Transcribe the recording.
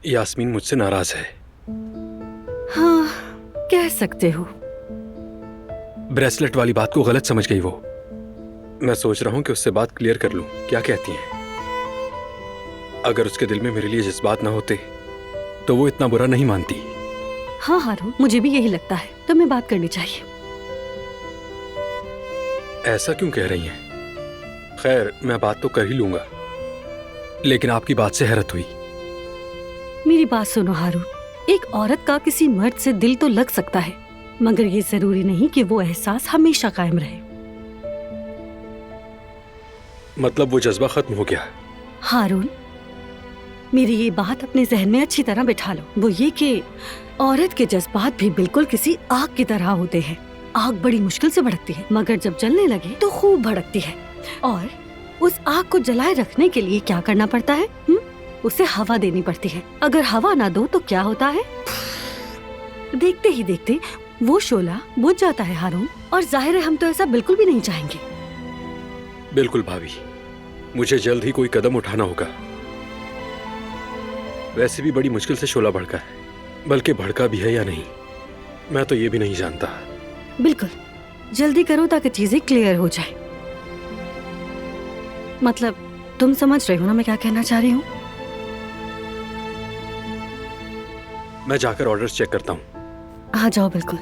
यास्मीन मुझसे नाराज है। हाँ, कह सकते हो। ब्रेसलेट वाली बात को गलत समझ गई वो। मैं सोच रहा हूँ कि उससे बात क्लियर कर लूं। क्या कहती हैं? अगर उसके दिल में मेरे लिए जज्बात ना होते तो वो इतना बुरा नहीं मानती। हाँ हारून, मुझे भी यही लगता है। तुम्हें बात करनी चाहिए। ऐसा क्यों कह रही हैं? खैर, मैं बात तो कर ही लूंगा, लेकिन आपकी बात से हैरत हुई। मेरी बात सुनो हारून, एक औरत का किसी मर्द से दिल तो लग सकता है, मगर ये जरूरी नहीं कि वो एहसास हमेशा कायम रहे। मतलब वो जज्बा खत्म हो गया? हारून, मेरी ये बात अपने जहन में अच्छी तरह बिठा लो। वो ये कि औरत के जज्बात भी बिल्कुल किसी आग की तरह होते हैं। आग बड़ी मुश्किल से भड़कती है, मगर जब जलने लगे तो खूब भड़कती है। और उस आग को जलाए रखने के लिए क्या करना पड़ता है? उसे हवा देनी पड़ती है। अगर हवा ना दो तो क्या होता है? देखते ही देखते वो शोला बुझ जाता है हारून, और जाहिर है हम तो ऐसा बिल्कुल भी नहीं चाहेंगे। बिल्कुल भाभी, मुझे जल्द ही कोई कदम उठाना होगा। वैसे भी बड़ी मुश्किल से शोला भड़का है, बल्कि भड़का भी है या नहीं मैं तो ये भी नहीं जानता। बिल्कुल जल्दी करो ताकि चीजें क्लियर हो जाए। मतलब तुम समझ रहे हो ना मैं क्या कहना चाह रही हूँ? मैं जाकर ऑर्डर्स चेक करता हूँ। हाँ जाओ, बिल्कुल।